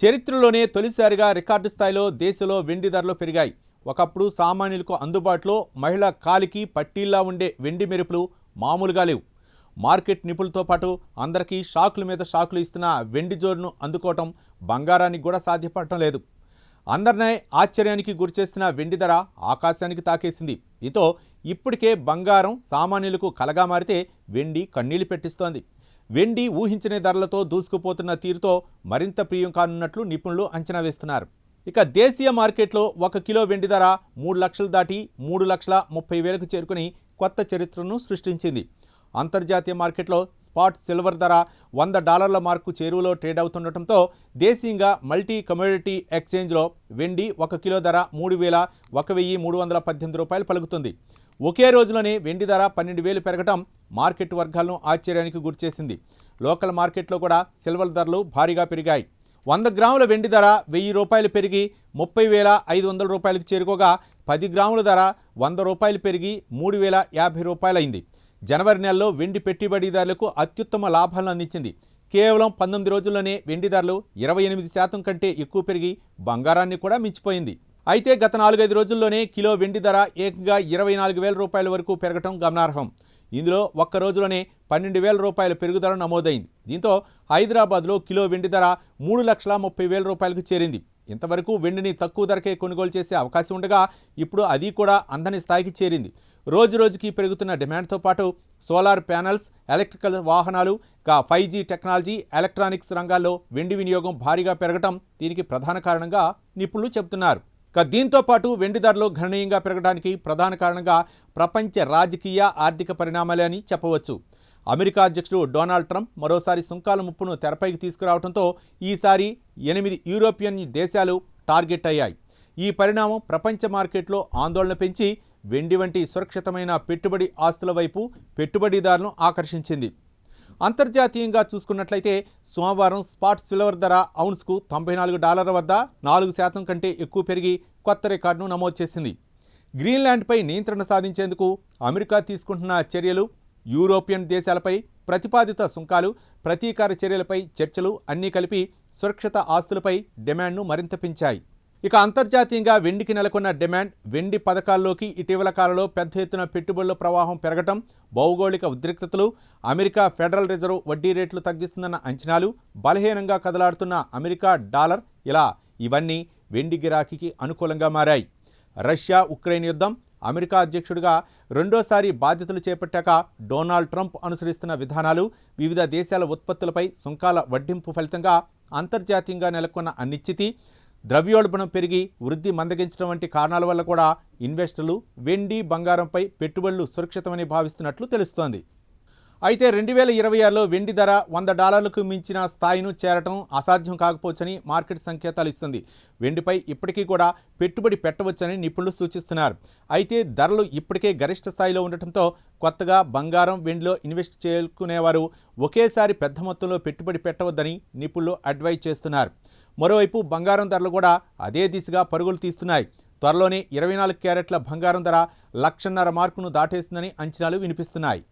చరిత్రలోనే తొలిసారిగా రికార్డు స్థాయిలో దేశంలో వెండి ధరలు పెరిగాయి. ఒకప్పుడు సామాన్యులకు అందుబాటులో మహిళల కాలికి పట్టీల్లా ఉండే వెండి మెరుపులు మామూలుగా లేవు. మార్కెట్ నిపుణులతో పాటు అందరికీ షాకుల మీద షాకులు ఇస్తున్న వెండి జోరును అందుకోవటం బంగారానికి కూడా సాధ్యపడటం లేదు. అందరినీ ఆశ్చర్యానికి గురిచేస్తున్న వెండి ధర ఆకాశానికి తాకేసింది. దీంతో ఇప్పటికే బంగారం సామాన్యులకు కలగా మారితే వెండి కన్నీళ్లు పెట్టిస్తోంది. వెండి ఊహించని ధరలతో దూసుకుపోతున్న తీరుతో మరింత ప్రియం కానున్నట్లు నిపుణులు అంచనా వేస్తున్నారు. ఇక దేశీయ మార్కెట్లో 1 కిలో వెండి ధర 3 లక్షలు దాటి 3,30,000కు చేరుకుని కొత్త చరిత్రను సృష్టించింది. అంతర్జాతీయ మార్కెట్లో స్పాట్ సిల్వర్ ధర $100 మార్కు చేరువలో ట్రేడ్ అవుతుండటంతో దేశీయంగా మల్టీ కమోడిటీ ఎక్స్చేంజ్లో వెండి 1 కిలో ధర $3,118 పలుకుతుంది. ఒకే రోజులోనే వెండి ధర 12,000 పెరగటం మార్కెట్ వర్గాలను ఆశ్చర్యానికి గురిచేసింది. లోకల్ మార్కెట్లో కూడా సిల్వర్ ధరలు భారీగా పెరిగాయి. 100 గ్రాముల వెండి ధర $1,000 పెరిగి $30,500 చేరుకోగా 10 గ్రాముల ధర $100 పెరిగి $3,050 అయింది. జనవరి నెలలో వెండి పెట్టుబడిదారులకు అత్యుత్తమ లాభాలను అందించింది. కేవలం 19 రోజుల్లోనే వెండి ధరలు 28% కంటే ఎక్కువ పెరిగి బంగారాన్ని కూడా మించిపోయింది. అయితే గత 4-5 రోజుల్లోనే కిలో వెండి ధర ఏకంగా $24,000 వరకు పెరగటం గమనార్హం. ఇందులో ఒక్క రోజులోనే $12,000 పెరుగుదల నమోదైంది. దీంతో హైదరాబాద్లో కిలో వెండి ధర $3,30,000 చేరింది. ఇంతవరకు వెండిని తక్కువ ధరకే కొనుగోలు చేసే అవకాశం ఉండగా ఇప్పుడు అది కూడా అందని స్థాయికి చేరింది. రోజురోజుకి పెరుగుతున్న డిమాండ్తో పాటు సోలార్ ప్యానెల్స్, ఎలక్ట్రికల్ వాహనాలు, 5G టెక్నాలజీ, ఎలక్ట్రానిక్స్ రంగాల్లో వెండి వినియోగం భారీగా పెరగటం దీనికి ప్రధాన కారణంగా నిపుణులు చెబుతున్నారు. దీంతో పాటు వెండి ధరలు గణనీయంగా పెరగడానికి ప్రధాన కారణంగా ప్రపంచ రాజకీయ ఆర్థిక పరిణామాలే అని చెప్పవచ్చు. అమెరికా అధ్యక్షుడు డొనాల్డ్ ట్రంప్ మరోసారి సుంకాల ముప్పును తెరపైకి తీసుకురావడంతో ఈసారి 8 యూరోపియన్ దేశాలు టార్గెట్ అయ్యాయి. ఈ పరిణామం ప్రపంచ మార్కెట్లో ఆందోళన పెంచి వెండి వంటి సురక్షితమైన పెట్టుబడి ఆస్తుల వైపు పెట్టుబడిదారులను ఆకర్షించింది. అంతర్జాతీయంగా చూసుకున్నట్లయితే సోమవారం స్పాట్ సిల్వర్ ధర ఔన్స్కు $94 వద్ద 4% కంటే ఎక్కువ పెరిగి కొత్త రికార్డును నమోదు చేసింది. గ్రీన్లాండ్పై నియంత్రణ సాధించేందుకు అమెరికా తీసుకుంటున్న చర్యలు, యూరోపియన్ దేశాలపై ప్రతిపాదిత సుంకాలు, ప్రతీకార చర్యలపై చర్చలు అన్నీ కలిపి సురక్షిత ఆస్తులపై డిమాండ్ను మరింత పెంచాయి. ఇక అంతర్జాతీయంగా వెండికి నెలకొన్న డిమాండ్, వెండి పథకాల్లోకి ఇటీవల కాలంలో పెద్ద ఎత్తున పెట్టుబడుల ప్రవాహం పెరగటం, భౌగోళిక ఉద్రిక్తతలు, అమెరికా ఫెడరల్ రిజర్వ్ వడ్డీ రేట్లు తగ్గిస్తుందన్న అంచనాలు, బలహీనంగా కదలాడుతున్న అమెరికా డాలర్, ఇవన్నీ వెండి గిరాకీకి అనుకూలంగా మారాయి. రష్యా ఉక్రెయిన్ యుద్ధం, అమెరికా అధ్యక్షుడిగా రెండోసారి బాధ్యతలు చేపట్టాక డొనాల్డ్ ట్రంప్ అనుసరిస్తున్న విధానాలు, వివిధ దేశాల ఉత్పత్తులపై సుంకాల వడ్డింపు ఫలితంగా అంతర్జాతీయంగా నెలకొన్న అనిశ్చితి, ద్రవ్యోల్బణం పెరిగి వృద్ధి మందగించడం వంటి కారణాల వల్ల కూడా ఇన్వెస్టర్లు వెండి, బంగారంపై పెట్టుబడులు సురక్షితమని భావిస్తున్నట్లు తెలుస్తోంది. అయితే 2026లో వెండి ధర $100కు మించిన స్థాయిను చేరటం అసాధ్యం కాకపోవచ్చని మార్కెట్ సంకేతాలు ఇస్తుంది. వెండిపై ఇప్పటికీ కూడా పెట్టుబడి పెట్టవచ్చని నిపుణులు సూచిస్తున్నారు. అయితే ధరలు ఇప్పటికే గరిష్ట స్థాయిలో ఉండటంతో కొత్తగా బంగారం, వెండిలో ఇన్వెస్ట్ చేసుకునేవారు ఒకేసారి పెద్ద మొత్తంలో పెట్టుబడి పెట్టవద్దని నిపుణులు అడ్వైజ్ చేస్తున్నారు. మరోవైపు బంగారం ధరలు కూడా అదే దిశగా పరుగులు తీస్తున్నాయి. త్వరలోనే 24 క్యారెట్ల బంగారం ధర 1,50,000 మార్కును దాటేస్తుందని అంచనాలు వినిపిస్తున్నాయి.